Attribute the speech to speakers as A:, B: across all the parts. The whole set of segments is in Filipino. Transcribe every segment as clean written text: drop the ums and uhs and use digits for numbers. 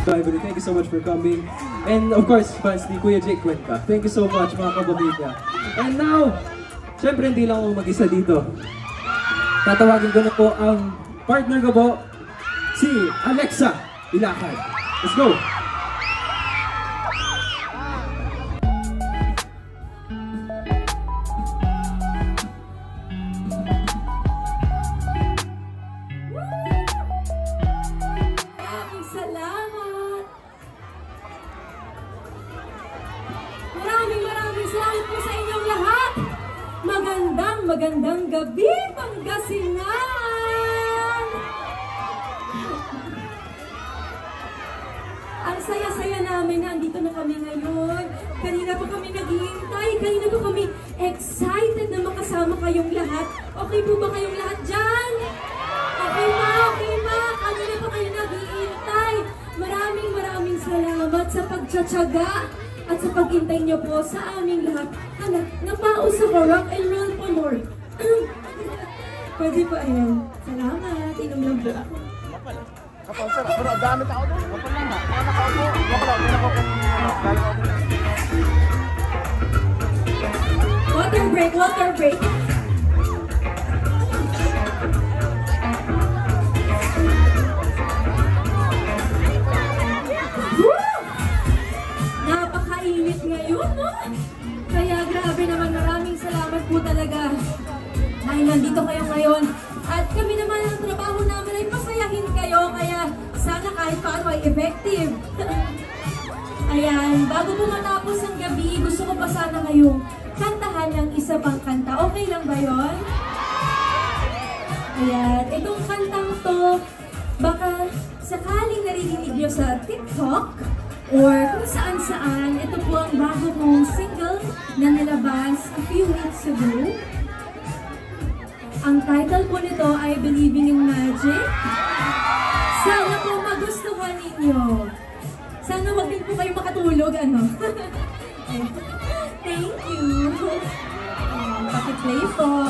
A: Thank you so much for coming. And of course, fans ni Kuya Jake Cuenca. Thank you so much mga kapamilya. And now, syempre hindi lang ako mag-isa dito. Tatawagin ko na po ang partner ko po, si Alexa Ilacad. Let's go!
B: Magandang gabi, Pangasinan! Ang saya-saya namin na andito na kami ngayon. Kanina pa kami naghihintay, kanina pa kami excited na makasama kayong lahat. Okay po ba kayong lahat dyan? Okay ma, kanina pa kayo naghihintay. Maraming salamat sa pagtsatsaga at sa paghintay niyo po sa aming lahat. Napaos ako, rock and roll po, Lord. Pwede po, ayan. Salamat, inom lang po ako.
C: Kapal, sir. Pero dami tao doon. Kapal lang ha. Mga nakaupo.
B: Water break, water break. Napakainit ngayon, no? Kaya grabe naman, maraming salamat po talaga dahil nandito kayo ngayon. At kami naman ang trabaho namin ay pasayahin kayo, kaya sana kahit paano ay effective. Ayan, bago po matapos ang gabi, gusto ko pa sana kayong kantahan ng isa pang kanta. Okay lang ba yun? Ayan, itong kantang to, baka sakaling naririnig nyo sa TikTok, or kung saan-saan. Ito po ang bago kong single na nilabas a few weeks ago. Ang title po nito ay Believing in Magic. Sana po magustuhan ninyo. Sana wag din po kayo makatulog, ano? Thank you. Paki-play po.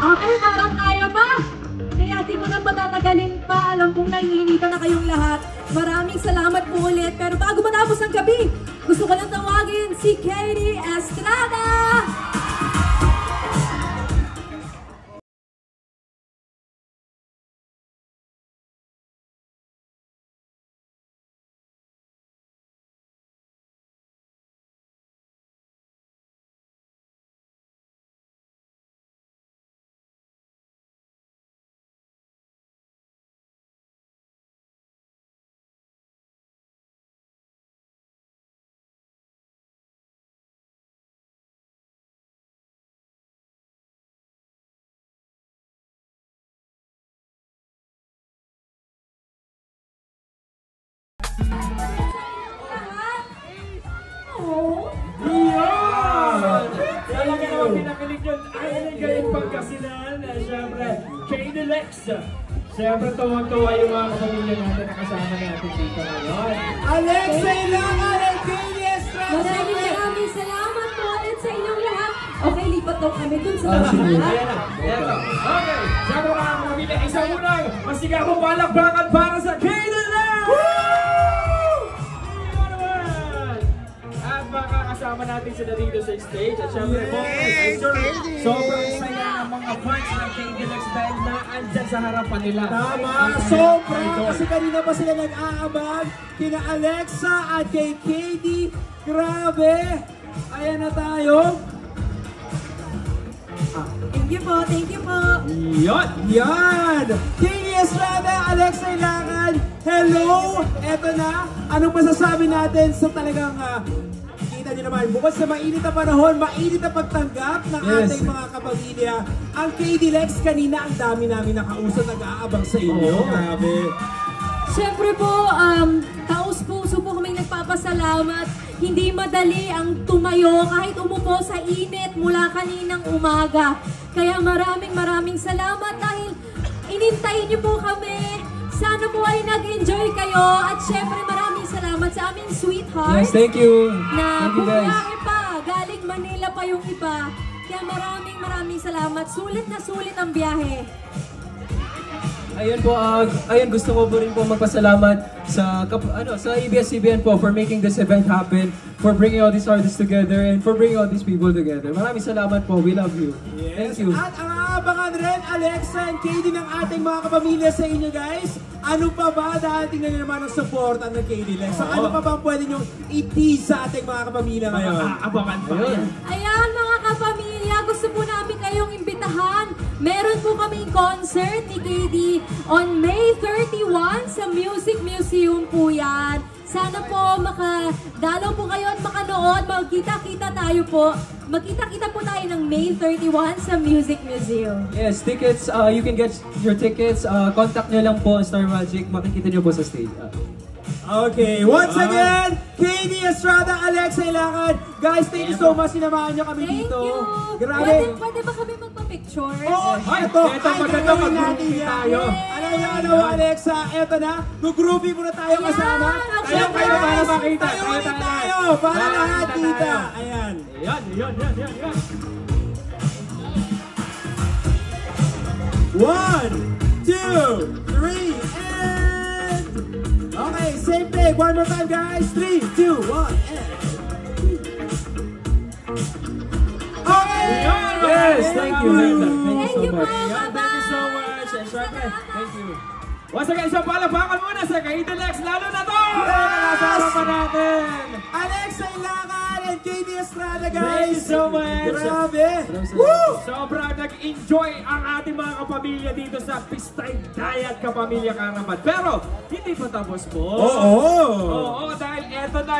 D: Okay, parang kaya pa. Kaya di mo na patatagalin pa. Alam kong naiinita na kayong lahat. Maraming salamat po ulit. Pero bago matapos ang gabi, gusto ko lang tawagin si Katie Estrada!
E: Talaga naman pinakilig yun. Ay, galing Pangasinan. Siyempre, Katie Lex. Siyempre, tuwang-tuwa yung mga kapamilya natin na kasama natin dito ngayon.
C: Alexa Ilacad and Katie Estrada!
B: Maraming salamat po ulit sa inyong lahat. Okay, lipat daw kami dun sa
A: sige.
B: lahat.
E: Ayan na. Ayan na. Okay. Siyempre mga kapamilya, isang unang masigabong palakpakan para sa K-Deluxe! At makakasama natin sila dito sa stage. At syempre po, I'm sure sobrang saya ng mga fans ng K-Deluxe dahil naandyan sa harapan nila.
C: Tama, sobra kasi kanina pa sila nag-aabang kina Alexa at kay Katie. Grabe! Ayan na tayo.
D: Thank you po, thank you po.
E: Yun!
C: Yan! Katie Estrada, Alexa Ilangan, hello! Eto na, anong masasabi natin sa talagang kita nyo naman, bukod sa mainit na panahon, mainit na pagtanggap ng
A: Yes.
C: ating mga kapamilya. Ang KD-Lex kanina, ang dami namin nakausap, nag-aabang sa inyo.
E: Oo.
C: Grabe.
D: Siyempre po, taos-puso po kaming nagpapasalamat. Hindi madali ang tumayo kahit umupo sa init mula kaninang umaga. Kaya maraming salamat dahil inintayin niyo po kami. Sana po ay nag-enjoy kayo. At siyempre maraming salamat sa aming sweetheart.
A: Yes, thank you.
D: Na
A: Thank you guys.
D: bumiyahe pa. Galing Manila pa yung iba. Kaya maraming salamat. Sulit na sulit ang biyahe.
A: Ayun po, ayun gusto ko po rin po magpasalamat sa sa ABS-CBN po for making this event happen, for bringing all these artists together, and for bringing all these people together. Maraming salamat po. We love you. Thank you.
C: At ang aabangan rin, Alexa and Katie ng ating mga kapamilya sa inyo guys. Ano pa ba? Dahil tingnan nyo naman ang support ng KD-Lex. So, ano pa ba ang pwede nyo i-tease sa ating mga kapamilya ngayon?
E: Aabangan pa
A: Ayun.
E: yan.
D: Ayan mga kapamilya, gusto po namin kayong imbitahan. Meron po kaming concert ni KD on May 31 sa Music Museum po yan. Sana po makadalaw po kayo at makanood. Magkita-kita tayo po. Magkita-kita po tayo ng May 31 sa Music Museum.
A: Yes, tickets, you can get your tickets. Contact nyo lang po Star Magic. Makikita nyo po sa stage.
C: Okay, once again, Katie Estrada, Alexa Ilangan. Guys, thank you so much. Sinamahan nyo kami
D: Thank
C: dito.
D: you!
C: Grabe.
D: Pwede ba kami magpa-picture?
C: Oh,
E: Ay,
C: ito,
E: ito
C: ay,
E: maganda,
C: gagawin natin
E: mag-groupie
C: yan.
E: tayo.
C: Ano, Alexa, eto na. Mag-groupie muna tayo
D: Ayan,
C: kasama.
D: okay,
C: Ayan,
D: guys.
C: para makita.
E: Tayo
C: Tayo ulit
E: tayo.
C: tayo. Para
E: Para
C: lahat
E: makita
C: kita.
E: tayo.
C: Ayan.
E: Yan.
C: 1, 2, 3, and... Okay, same thing. One more time, guys. 3, 2, 1, and... Okay!
A: Yes, thank you.
D: Thank you
A: so
D: po!
A: much.
E: Yan, thank you so much. And syempre, thank you. Once again, isang palapakan muna sa K-Deluxe, lalo na to! Nakasama pa natin!
C: Alexa Ilangan and Katie Estrada, guys.
E: Thank you so much.
C: Grabe.
A: Maraming salamat.
C: Woo!
E: Sobrang nag-enjoy ang ating mga kapamilya dito sa Pistay Dayat Kapamilya Karamat. Pero, hindi pa tapos po.
C: Oo.
E: Oo, dahil eto na